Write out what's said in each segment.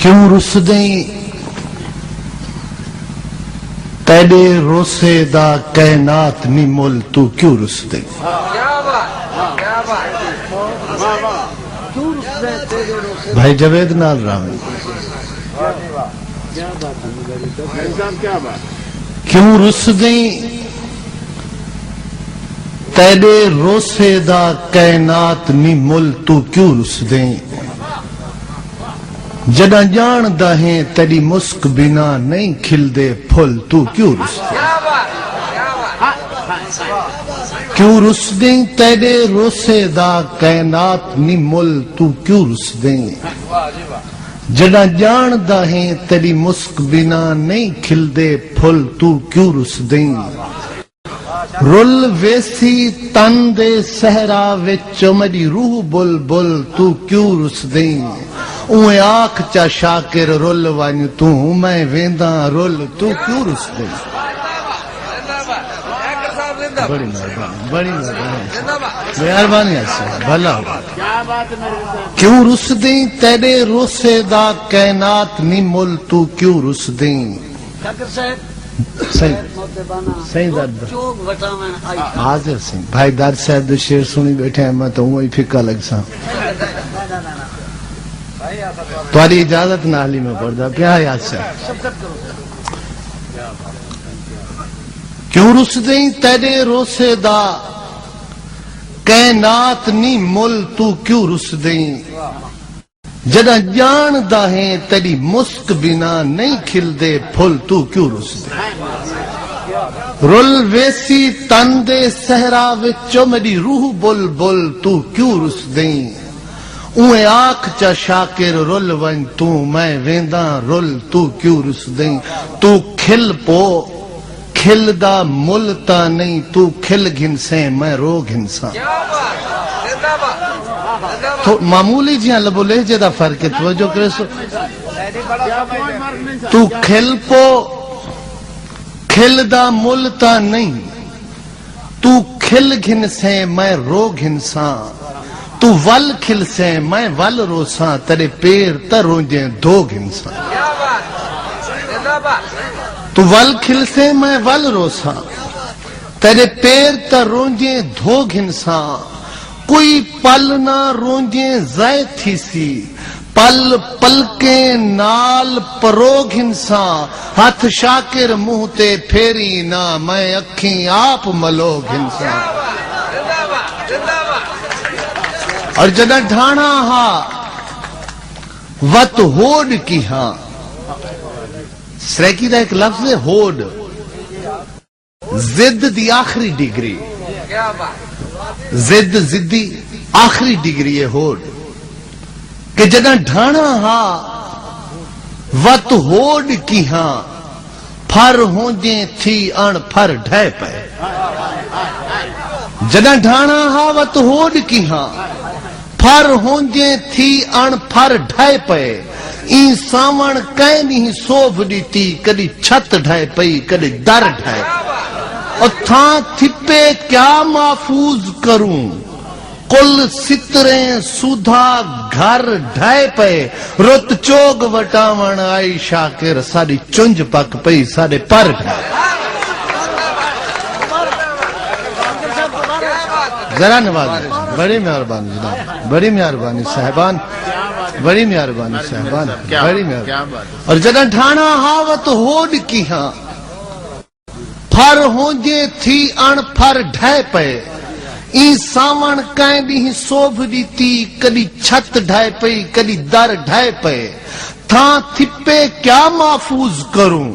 کیوں رس دیں تیرے روسے دا کائنات نی مول تو کیوں رس دیں بھائی جوید نال رام کیوں رس دیں تیرے روسے دا کائنات نی مول تو کیوں رس دیں جدہ جان دہیں تیری مسک بنا نہیں کھل دے پھل تو کیوں رس دیں کیوں رس دیں تیرے روسے دا کائنات نی مل تو کیوں رس دیں جدہ جان دہیں تیری مسک بنا نہیں کھل دے پھل تو کیوں رس دیں رول ویسی تن دے سہرا وچ میری روح بل بل تو کیوں رس دیں اوے آنکھ چا شاکر رول وان تو میں وینداں رول تو کیوں رس دیں بڑی مہربانی ایسے بھلا ہو کیوں رس دیں تیرے روسے دا کائنات نی مل تو کیوں رس دیں حاضر سنگھ بھائی دار صاحب دے شیر سنی بیٹھے ہیں میں تو وہی پھکا لگ سا تمہاری اجازت نالی میں پڑھ دا پیا یاد سے کیوں رس دیں تیرے روسے دا کائنات نی مل تو کیوں رس دیں جدہ جان دہیں تیری مسک بنا نہیں کھل دے پھل تو کیوں رس دیں رول ویسی تن دے سہرا وچو میری روح بل بل تو کیوں رس دیں اوے آنکھ چا شاکر رول ون تو میں وینداں رول تو کیوں رس دیں تو کھل پو کھل دا ملتا نہیں تو کھل گھنسیں میں رو گھنساں تو معمولی جیاں لبو لہجے دا فرق ہے توجہ کرے سو تو کھل پو کھل دا ملتا نہیں تو کھل گھنسیں میں رو گھنساں تو ول کھل سے میں ول روساں تیرے پیر تر رونجیں دو گھنساں تو ول کھل سے میں ول روساں تیرے پیر تر رونجیں دھو گھنساں کوئی پل نہ رونجیں زائے تھی سی پل پلکیں نال پرو گھنساں ہاتھ شاکر منہ تے پھیری نہ میں اکھیں آپ ملو گھنساں اور جدہ ڈھانا ہاں وط ہوڈ کی ہاں سریکی دا ایک لفظ ہے ہوڈ زد دی آخری ڈگری زدی آخری ڈگری ہے ہوڈ کہ جدہ ڈھانا ہاں وط ہوڈ کی ہاں پھر ہونجیں تھی ان پھر ڈھائے پے جدہ ڈھانا ہاں وط ہوڈ کی ہاں پھر ہونجیں تھی ان پھر ڈھائے پے این ساون کہیں نہیں سوب دیتی کدی چھت ڈھائے پئی کدی در ڈھائے اور تھاں تھپے کیا محفوظ کروں کل ستریں سودھا گھر ڈھائے پے رت چوگ وٹاون آئی شاکر ساری چنج پک پئی سارے پر ڈھائے ذرا نواز بڑی مہربانی جناب بڑی مہربانی صاحبان بڑی مہربانی صاحبان بڑی مہربانی اور جدہ ڈھانا ہاوت ہوڈ کی ہاں پھر ہونجے تھی ان پھر ڈھائے پے این ساون کہیں نہیں سوب دیتی کدی چھت ڈھائے پئی کدی در ڈھائے پے تھاں تھپے کیا محفوظ کروں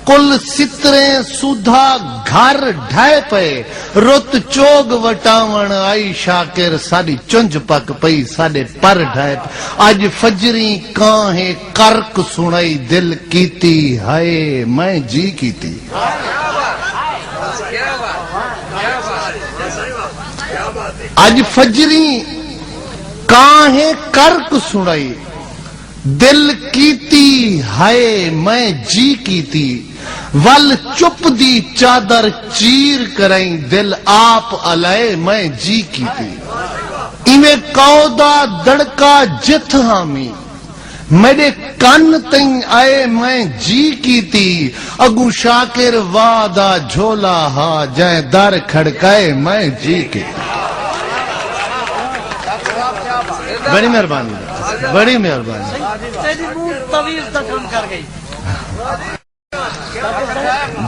کل ستریں سودھا گھر ڈھائے پے رت چوگ وٹاون آئی شاکر ساری چنج پک پئی سارے پر ڈھائے پے آج فجری کاہیں کرک سنائی دل کیتی ہائے میں جی کیتی آج فجری کاہیں کرک سنائی دل کیتی ہائے میں جی کیتی ول چپ دی چادر چیر کریں دل آپ علائے میں جی کیتی ایویں کودا دڑکا جت ہامی میرے کن تئیں آئے میں جی کیتی اگو شاکر وعدہ جھولا ہا جائیں در کھڑکائے میں جی کی بڑی مہربانی بڑی مہربانی تیری منہ طویل زخم کر گئی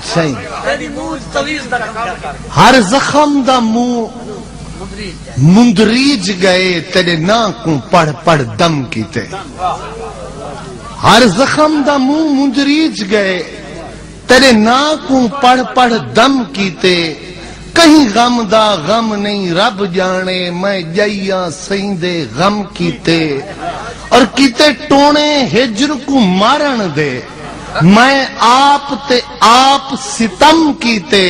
صحیح تیری منہ طویل زخم کر گئی ہر زخم دا منہ مندریج گئے تیرے نا کو پڑھ پڑھ دم کیتے ہر زخم دا منہ مندریج گئے تیرے نا کو پڑھ پڑھ دم کیتے کہیں غم دا غم نہیں رب جانے میں جائیاں سیندے غم کیتے اور کیتے ٹونے ہجر کو مارن دے میں آپ تے آپ ستم کیتے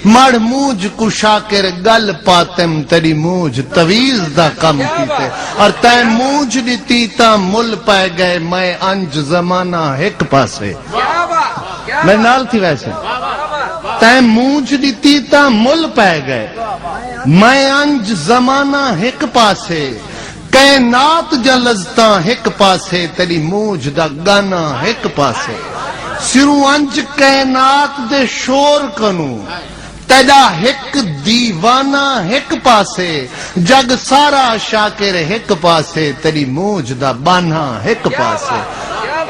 مڑ موج کو شاکر گل پاتم تیری موج طویل دا کم کیتے اور تے موج دیتی تا مل پائے گئے میں انج زمانہ ایک پاسے میں نال تھی ویسے تے موج دیتی تا مل پائے گئے میں انج زمانہ ایک پاسے کائنات جلزتاں ایک پاسے تیری موج دا گانا ایک پاسے سرو انج کائنات دے شور کنو تیدا ایک دیوانہ ایک پاسے جگ سارا شاکر ایک پاسے تیری موج دا بانا ایک پاسے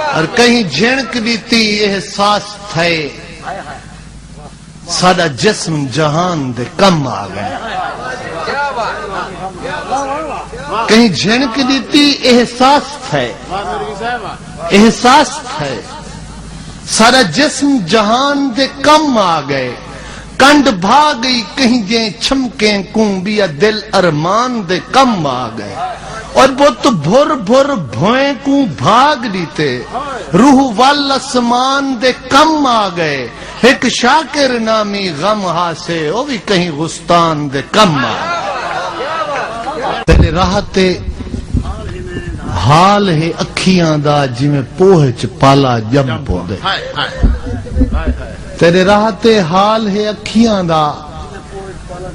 اور کہیں جھنک دیتی احساس تھے سادہ جسم جہان دے کم آ گئے کہیں جھنک دیتی احساس تھے احساس تھے سارا جسم جہان دے کم آ گئے کنڈ بھاگئی کہیں جیں چھمکیں کوں بیا دل ارمان دے کم آ گئے اور بہت بھر بھر بھوئیں کوں بھاگ دیتے روح والاسمان دے کم آ گئے ایک شاکر نامی غم ہاسے وہ بھی کہیں غستان دے کم آ گئے تیرے راہتے حال ہے اکھیاں دا جی میں پوہ چ پالا جم پوندے تیرے راہتے حال ہے اکھیاں دا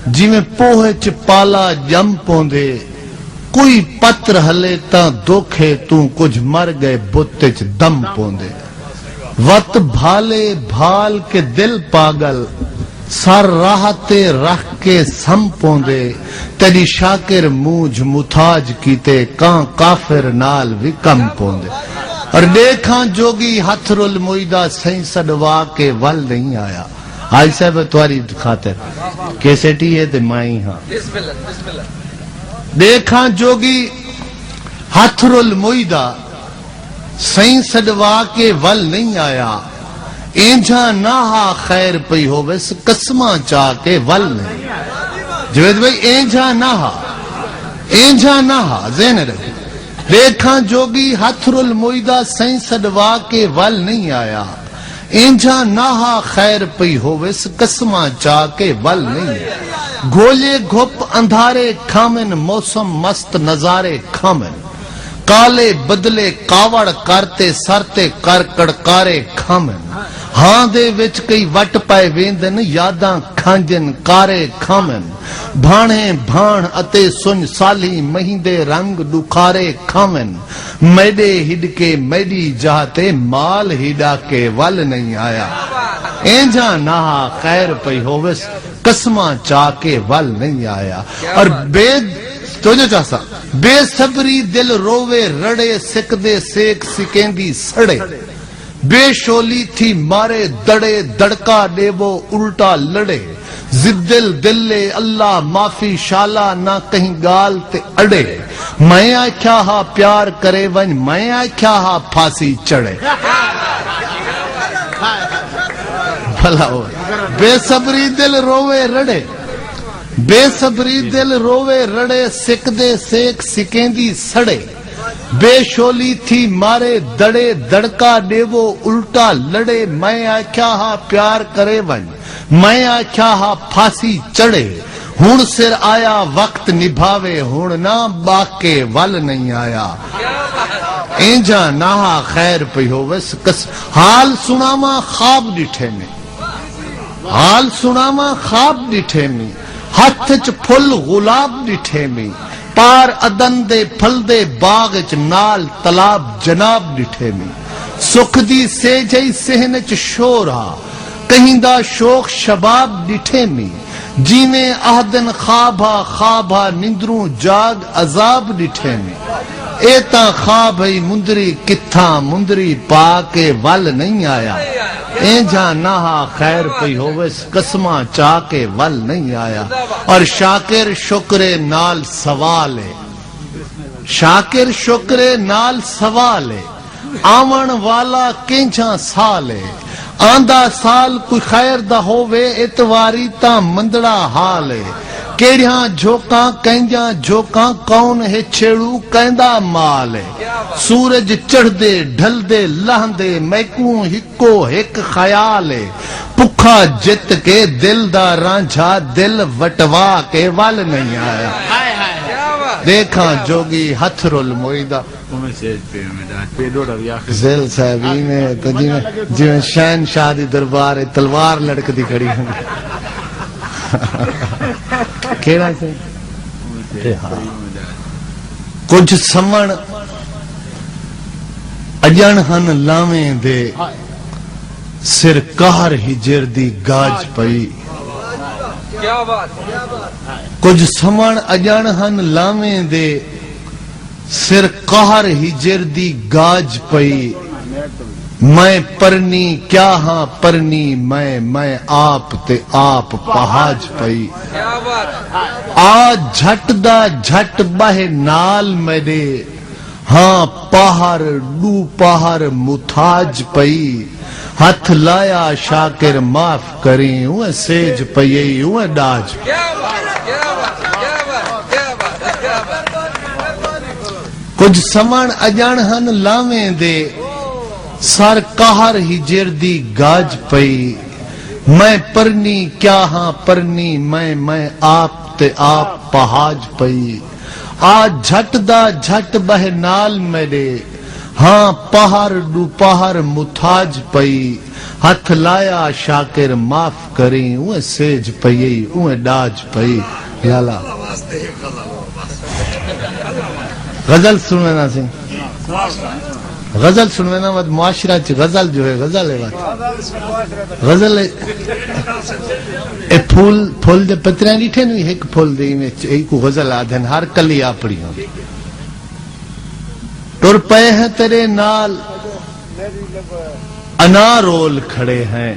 جی میں پوہ چ پالا جم پوندے کوئی پتر ہلے تا دکھے تو کچھ مر گئے بتے چ دم پوندے وقت بھالے بھال کے دل پاگل سر راہتے رکھ کے سم پوندے تیری شاکر موج متاج کیتے کان کافر نال بھی کم پوندے اور دیکھاں جوگی ہتھر المویدہ سہیں سڑوا کے ول نہیں آیا آئی صاحب تواری خاطر کیسٹی ہے تے مائی ہاں دیکھاں جوگی ہتھر المویدہ سہیں سڑوا کے ول نہیں آیا اینجا ناہا خیر پئی ہو بس قسمہ چاہ کے ول نہیں جوید بھئی اینجا ناہا ذہن رہے دیکھاں جوگی ہتھر المویدہ سہیں سڑوا کے ول نہیں آیا اینجا ناہا خیر پئی ہو بس قسمہ چاہ کے ول نہیں گھولے گھپ اندھارے کھامن موسم مست نظارے کھامن کالے بدلے کاوڑ کرتے سرتے کڑکارے کھامن ہاں دے وچ کئی وٹ پائے ویندن یاداں کھانجن کارے کھامن بھانے بھان اتے سن سالی مہیندے رنگ دکھارے کھامن میڈے ہڈ کے میڈی جاتے مال ہڈا کے ول نہیں آیا اینجا نہا خیر پئی ہووس قسمہ چاہ کے ول نہیں آیا اور بے صبری دل روے رڑے سکدے سیک سکیندی سڑے بے شولی تھی مارے دڑے دڑکا دیبو الٹا لڑے زدل دلے اللہ معافی شالا نہ کہیں گال تے اڑے میں آکھیا ہا پیار کرے ون میں آکھیا ہا پھانسی چڑھے بھلا ہو بے صبری دل روے رڑے بے صبری دل روے رڑے سکدے سیک سکیندی سڑے بے شولی تھی مارے دڑے دڑکا دیوو الٹا لڑے میں آکھیا ہا پیار کرے ون میں آکھیا ہا پھانسی چڑھے ہون سر آیا وقت نبھاوے ہون نہ باقے ول نہیں آیا اینجا نہا خیر پئی ہووس حال سناما خواب ڈٹھے میں حال سناما خواب ڈٹھے میں ہتھ چ پھل غلاب ڈٹھے میں پار ادن دے پھل دے باغ چ نال تلاب جناب ڈٹھے میں سکھ دی سیجئی سہن چ شورا کہیں دا شوق شباب ڈٹھے میں جیویں آہدن خوابا نندروں جاگ عذاب ڈٹھے میں اے تاں خواب ہی مندری کتھاں مندری پا کے ول نہیں آیا اے جہاں نہا خیر پئی ہووس قسماں چا کے ول نہیں آیا اور شاکر شکر نال سوال ہے شاکر شکر نال سوال ہے آون والا کنجھاں سال ہے آندہ سال کوئی خیر دا ہووے اتواری تا مندڑا حال ہے کیڑیاں جھوکاں کنجاں جھوکاں کون ہے چھڑو کہندا مال ہے سورج چڑھ دے ڈھل دے لہن دے میکوں ہکو ہک خیال ہے پکھا جت کے دل دا رانجھا دل وٹوا کے ول نہیں آیا دیکھاں جوگی ہتھ رول موئیدہ زیل صاحبی میں تو جی میں شہن شادی دربار تلوار لڑک دی کھڑی ہوں کیڑا سے کچھ سمن اجن ہن لاویں دے سر کہر ہجر دی گاج پئی کچھ سمن اجن ہن لاویں دے سر قہر ہجر دی گاج پئی میں پرنی کیا ہاں پرنی میں آپ تے آپ پہاج پئی آ جھٹ دا جھٹ بہ نال میرے ہاں پہر ڈو پہر متھاج پئی ہتھ لایا شاکر معاف کریں اوہ سیج پئی اوہ ڈاج کچھ سمن اجان ہن لاویں دے سر کہر ہجر دی گاج پئی میں پرنی کیا ہاں پرنی میں آپ تے آپ پہاج پئی آ جھٹ دا جھٹ بہ نال میرے ہاں پہر ڈو پہر متھاج پئی ہتھ لایا شاکر معاف کریں اوہ سیج پئی اوہ ڈاج پئی یالا غزل سنوینا سی غزل سنوینا وقت معاشرہ چی غزل جو ہے غزل ہے وقت غزل ہے اے پھول دے پتریاں نیٹھے نوی ایک پھول دے میں ایک کو غزل آدھن ہر کلی آپڑی ہوں ٹر پے ہیں تیرے نال انا رول کھڑے ہیں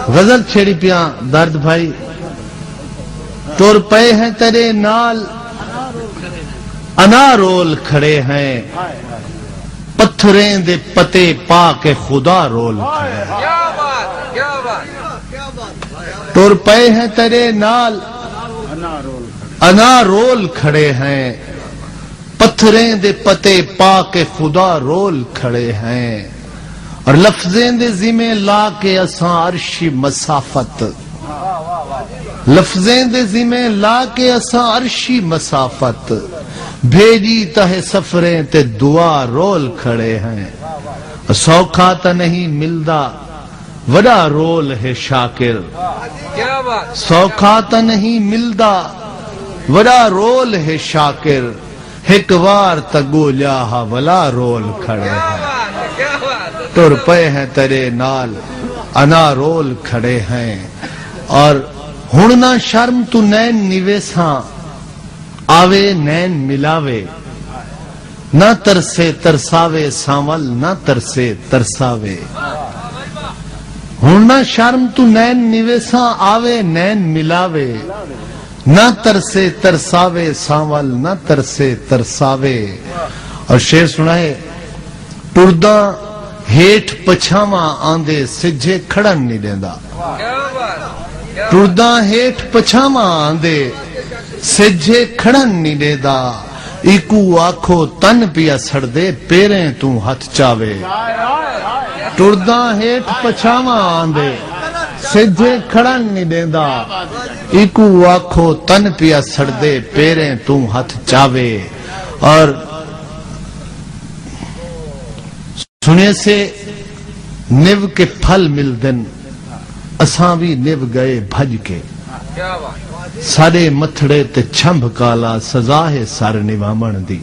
غزل چھیڑی پیاں درد بھائی ٹر پے ہیں تیرے نال انا رول کھڑے ہیں پتھریں دے پتے پا کے خدا رول کھڑے ہیں ٹر پے ہیں تیرے نال انا رول کھڑے ہیں پتھریں دے پتے پا کے خدا رول کھڑے ہیں اور لفظیں دے ذمہ لا کے اساں عرشی مسافت لفظیں دے ذمہ لا کے اساں عرشی مسافت بھیجی تہ سفریں تے دعا رول کھڑے ہیں سوکھا تا نہیں ملدا وڈا رول ہے شاکر سوکھا تا نہیں ملدا وڈا رول ہے شاکر ایک وار تا گولیا ولا رول کھڑے ہیں ٹر پے ہیں تیرے نال انا رول کھڑے ہیں اور ہننا شرم تو نین نویساں آوے نین ملاوے نہ ترسے ترساوے ساول نہ ترسے ترساوے ہننا شرم تو نین نویساں آوے نین ملاوے نہ ترسے ترساوے ساول نہ ترسے ترساوے اور شعر سنا ہے ٹرداں ہیٹ پچھاواں آندے سجھے کھڑن نہیں دیندہ ٹرداں ہیٹ پچھاواں آندے سجھے کھڑن نہیں دیندہ ایکو آکھو تن پیا سڑ دے پیریں تو ہتھ چاوے ٹرداں ہیٹ پچھاواں آندے سجھے کھڑن نہیں دیندہ ایکو آکھو تن پیا سڑ دے پیریں تو ہتھ چاوے اور سنے سے نیو کے پھل مل دن اساں بھی نیو گئے بھج کے سارے متھڑے تے چھمب کالا سزا ہے سار نوامن دی